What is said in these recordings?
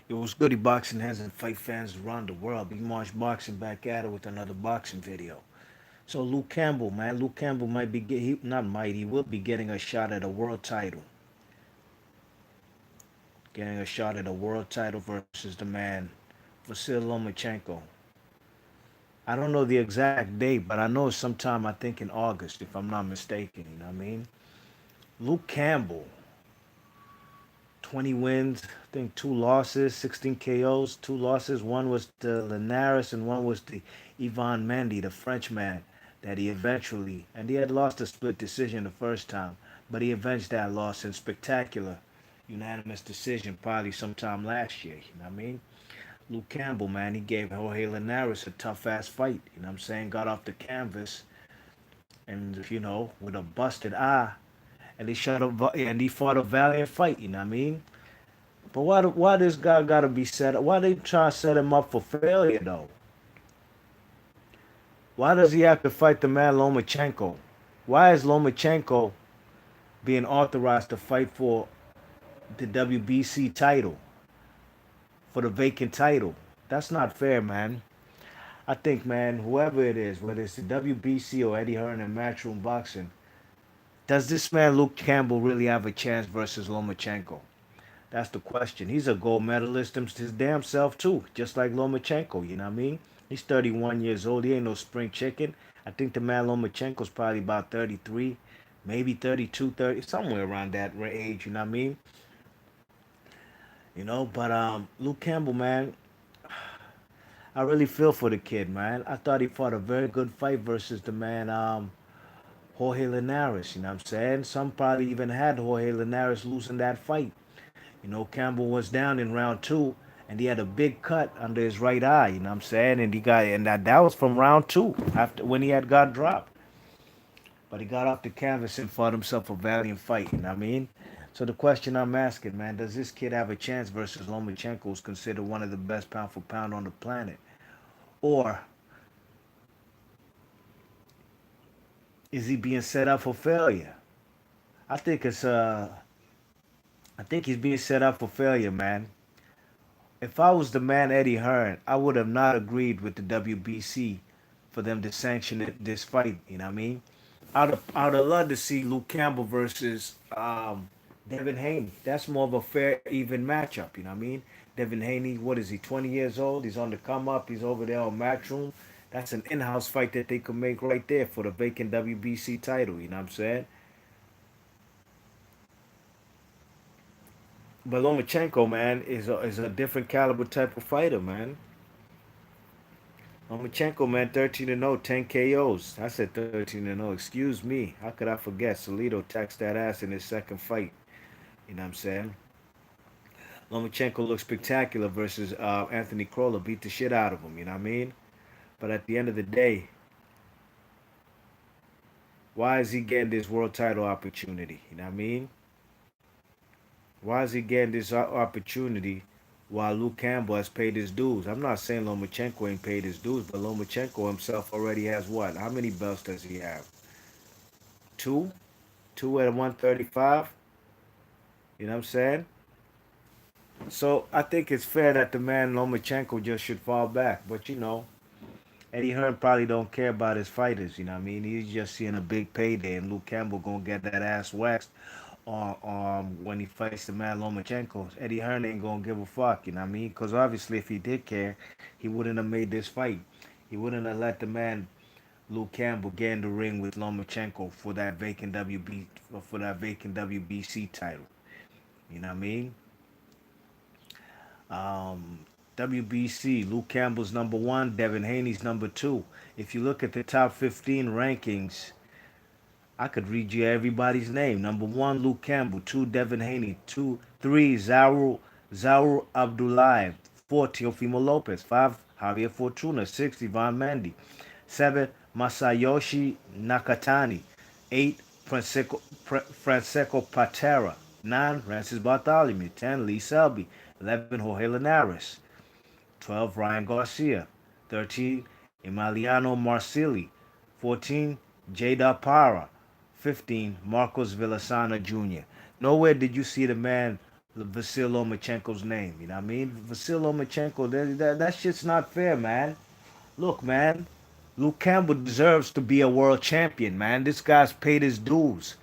It was Goody Boxing Heads and fight fans around the world. Big Marsh Boxing back at it with another boxing video. So Luke Campbell, man, Luke Campbell might be not might, he will be getting a shot at a world title. Getting a shot at a world title versus the man Vasil Lomachenko. I don't know the exact date, but I know it's sometime I think in August, if I'm not mistaken. You know what I mean? Luke Campbell, 20 wins, I think two losses, 16 KOs, two losses. One was the Linares and one was the Ivan Mendy, the Frenchman, that he eventually, and he had lost a split decision the first time, but he avenged that loss in spectacular unanimous decision probably sometime last year. You know what I mean? Luke Campbell, man, he gave Jorge Linares a tough ass fight. You know what I'm saying? Got off the canvas and, with a busted eye, and he fought a valiant fight. You know what I mean? But why this guy gotta be set up? Why they try to set him up for failure though? Why does he have to fight the man Lomachenko? Why is Lomachenko being authorized to fight for the WBC title, for the vacant title? That's not fair, man. I think, man, whoever it is, whether it's the WBC or Eddie Hearn and Matchroom Boxing, does this man Luke Campbell really have a chance versus Lomachenko? That's the question. He's a gold medalist his damn self too, just like Lomachenko. You know what I mean? He's 31 years old. He ain't no spring chicken. I think the man Lomachenko's probably about 33, maybe 32, 30, somewhere around that age. You know what I mean? But Luke Campbell, man, I really feel for the kid, man. I thought he fought a very good fight versus the man Jorge Linares. You know what I'm saying? Some probably even had Jorge Linares losing that fight. Campbell was down in round two, and he had a big cut under his right eye. You know what I'm saying? And that was from round two after when he had got dropped. But he got off the canvas and fought himself a valiant fight. You know what I mean? So the question I'm asking, man, does this kid have a chance versus Lomachenko, who's considered one of the best pound for pound on the planet, or is he being set up for failure? I think it's I think he's being set up for failure, man. If I was the man Eddie Hearn, I would have not agreed with the WBC for them to sanction this fight. You know what I mean? I'd have loved to see Luke Campbell versus Devin Haney. That's more of a fair, even matchup. You know what I mean? Devin Haney, what is he? 20 years old. He's on the come up. He's over there on Matchroom. That's an in-house fight that they could make right there for the vacant WBC title. You know what I'm saying? But Lomachenko, man, is a different caliber type of fighter, man. Lomachenko, man, 13 and 0, 10 KOs. I said 13 and 0. Excuse me. How could I forget? Salido taxed that ass in his second fight. You know what I'm saying? Lomachenko looked spectacular versus Anthony Crolla. Beat the shit out of him. You know what I mean? But at the end of the day, why is he getting this world title opportunity? You know what I mean? Why is he getting this opportunity while Luke Campbell has paid his dues? I'm not saying Lomachenko ain't paid his dues, but Lomachenko himself already has what? How many belts does he have? Two? Two at 135? You know what I'm saying? So I think it's fair that the man Lomachenko just should fall back. But Eddie Hearn probably don't care about his fighters. You know what I mean? He's just seeing a big payday, and Luke Campbell gonna get that ass waxed when he fights the man Lomachenko. Eddie Hearn ain't gonna give a fuck. You know what I mean? Because obviously, if he did care, he wouldn't have made this fight. He wouldn't have let the man Luke Campbell get in the ring with Lomachenko for that vacant WBC title. You know what I mean? Um, WBC, Luke Campbell's number one, Devin Haney's number two. If you look at the top 15 rankings, I could read you everybody's name. Number one, Luke Campbell. Two, Devin Haney. Two, three, Zaru Abdullahi. Four, Teofimo Lopez. Five, Javier Fortuna. Six, Ivan Mendy. Seven, Masayoshi Nakatani. Eight, Francesco Patera. Nine, Francis Bartholomew. 10, Lee Selby. 11, Jorge Linares. 12, Ryan Garcia. 13, Emiliano Marsili. 14, Jada Para. 15, Marcos Villasana Jr. Nowhere did you see the man Vasyl Lomachenko's name. You know what I mean? Vasyl Lomachenko, that shit's not fair, man. Look, man, Luke Campbell deserves to be a world champion, man. This guy's paid his dues.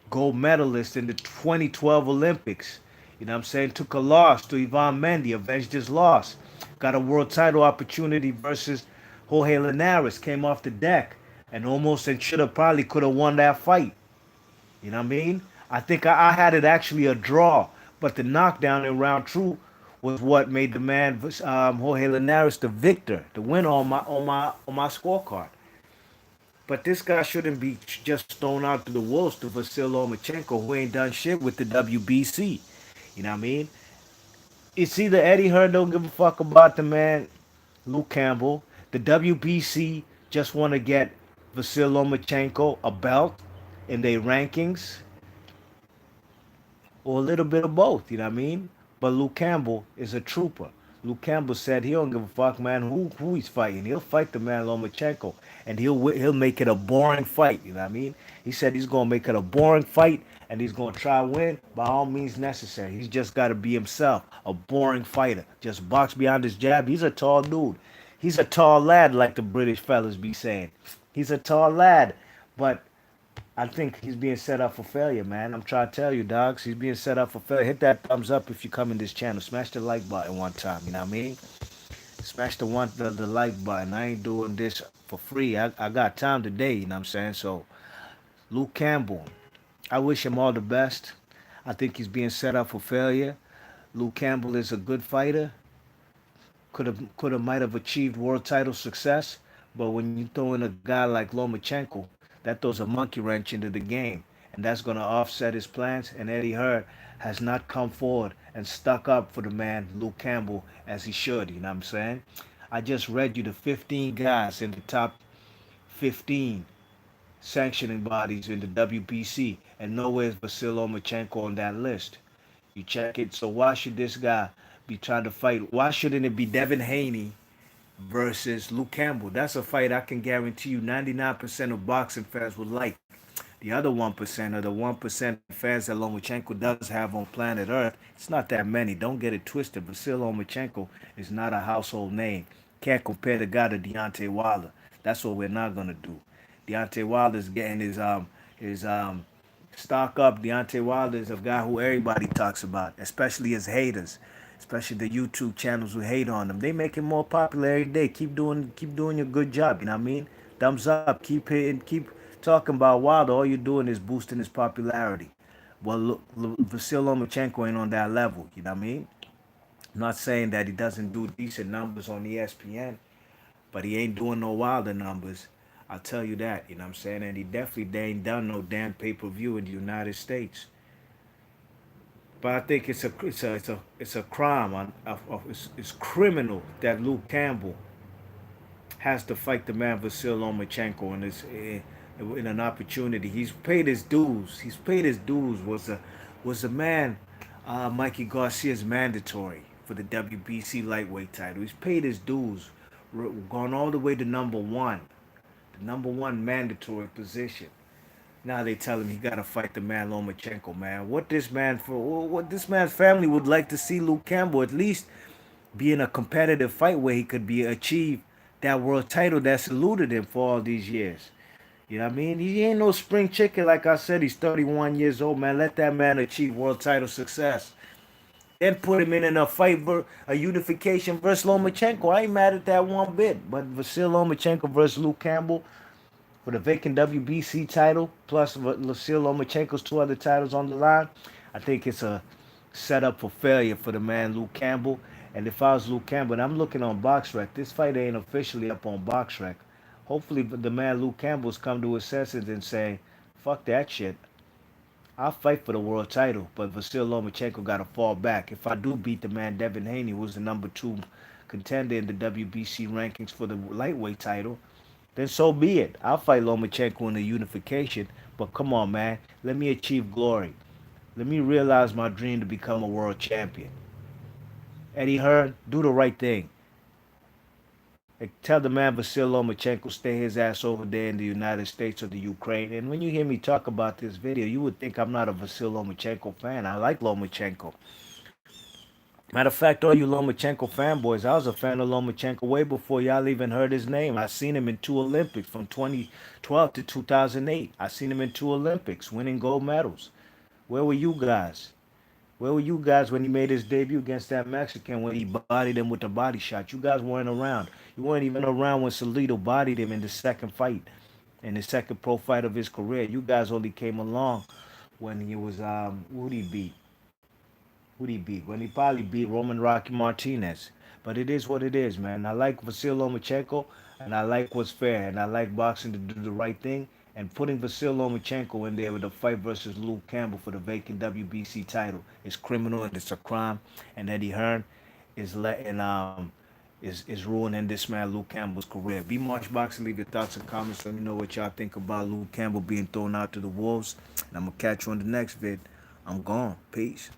Gold medalist in the 2012 Olympics. You know what I'm saying? Took a loss to Ivan Mendy, avenged his loss. Got a world title opportunity versus Jorge Linares. Came off the deck and almost and should have probably could have won that fight. You know what I mean? I think I had it actually a draw, but the knockdown in round two was what made the man Jorge Linares the victor, the winner on my scorecard. But this guy shouldn't be just thrown out to the wolves to Vasyl Lomachenko, who ain't done shit with the WBC. You know what I mean? It's either Eddie Hearn don't give a fuck about the man, Luke Campbell. The WBC just want to get Vasyl Lomachenko a belt in their rankings, or a little bit of both, you know what I mean? But Luke Campbell is a trooper. Luke Campbell said he don't give a fuck, man, who he's fighting. He'll fight the man Lomachenko, and he'll make it a boring fight. You know what I mean? He said he's gonna make it a boring fight, and he's gonna try to win by all means necessary. He's just got to be himself, a boring fighter. Just box behind his jab. He's a tall dude. He's a tall lad, like the British fellas be saying. He's a tall lad, but I think he's being set up for failure, man. I'm trying to tell you, dogs. He's being set up for failure. Hit that thumbs up if you come in this channel. Smash the like button one time. You know what I mean? Smash the like button. I ain't doing this for free. I got time today. You know what I'm saying? So Luke Campbell, I wish him all the best. I think he's being set up for failure. Luke Campbell is a good fighter. Could have might have achieved world title success, but when you throw in a guy like Lomachenko, that throws a monkey wrench into the game, and that's going to offset his plans. And Eddie Hearn has not come forward and stuck up for the man Luke Campbell as he should. You know what I'm saying? I just read you the 15 guys in the top 15 sanctioning bodies in the WBC, and nowhere is Vasyl Lomachenko on that list. You check it. So why should this guy be trying to fight? Why shouldn't it be Devin Haney versus Luke Campbell? That's a fight I can guarantee you 99% of boxing fans would like. The other 1% or the 1% fans that Lomachenko does have on planet Earth, it's not that many. Don't get it twisted. Vasyl Lomachenko is not a household name. Can't compare the guy to Deontay Wilder. That's what we're not gonna do. Deontay Wilder's getting his stock up. Deontay Wilder is a guy who everybody talks about, especially his haters, especially the YouTube channels who hate on him. They make him more popular every day. Keep doing your good job. You know what I mean? Thumbs up. Keep hitting. Keep talking about Wilder. All you're doing is boosting his popularity. Well, look, Vasyl Lomachenko ain't on that level. You know what I mean? I'm not saying that he doesn't do decent numbers on ESPN, but he ain't doing no Wilder numbers. I'll tell you that, you know what I'm saying? And he definitely ain't done no damn pay-per-view in the United States. But I think it's a crime. It's criminal that Luke Campbell has to fight the man Vasyl Lomachenko in an opportunity. He's paid his dues. He's paid his dues. Was a man Mikey Garcia's mandatory for the WBC lightweight title. He's paid his dues, gone all the way to number one, the number one mandatory position. Now they tell him he got to fight the man Lomachenko, man. What this man's family would like to see Luke Campbell at least be in a competitive fight where he could be achieve that world title that's eluded him for all these years. You know what I mean? He ain't no spring chicken, like I said. He's 31 years old, man. Let that man achieve world title success. Then put him in a fight, a unification versus Lomachenko. I ain't mad at that one bit. But Vasyl Lomachenko versus Luke Campbell for the vacant WBC title, plus Vasyl Lomachenko's two other titles on the line, I think it's a setup for failure for the man Luke Campbell. And if I was Luke Campbell, and I'm looking on BoxRec, this fight ain't officially up on BoxRec. Hopefully, the man Luke Campbell's come to his senses and say, "Fuck that shit. I'll fight for the world title, but Vasyl Lomachenko got to fall back. If I do beat the man Devin Haney, who's the number two contender in the WBC rankings for the lightweight title, then so be it. I'll fight Lomachenko in the unification. But come on, man. Let me achieve glory. Let me realize my dream to become a world champion. Eddie Hearn, do the right thing. Like, tell the man Vasyl Lomachenko stay his ass over there in the United States or the Ukraine. And when you hear me talk about this video, you would think I'm not a Vasyl Lomachenko fan. I like Lomachenko. Matter of fact, all you Lomachenko fanboys, I was a fan of Lomachenko way before y'all even heard his name. I seen him in two Olympics from 2012 to 2008. I seen him in two Olympics winning gold medals. Where were you guys? Where were you guys when he made his debut against that Mexican when he bodied him with the body shot? You guys weren't around. You weren't even around when Salido bodied him in the second fight, in the second pro fight of his career. You guys only came along when he was who'd he beat? Who'd he beat? When he probably beat Roman Rocky Martinez. But it is what it is, man. I like Vasil Lomachenko, and I like what's fair, and I like boxing to do the right thing. And putting Vasil Lomachenko in there with a fight versus Luke Campbell for the vacant WBC title is criminal and it's a crime. And Eddie Hearn is letting is ruining this man Luke Campbell's career. Be March Boxing. Leave your thoughts and comments. Let me know what y'all think about Luke Campbell being thrown out to the wolves. And I'm gonna catch you on the next vid. I'm gone. Peace.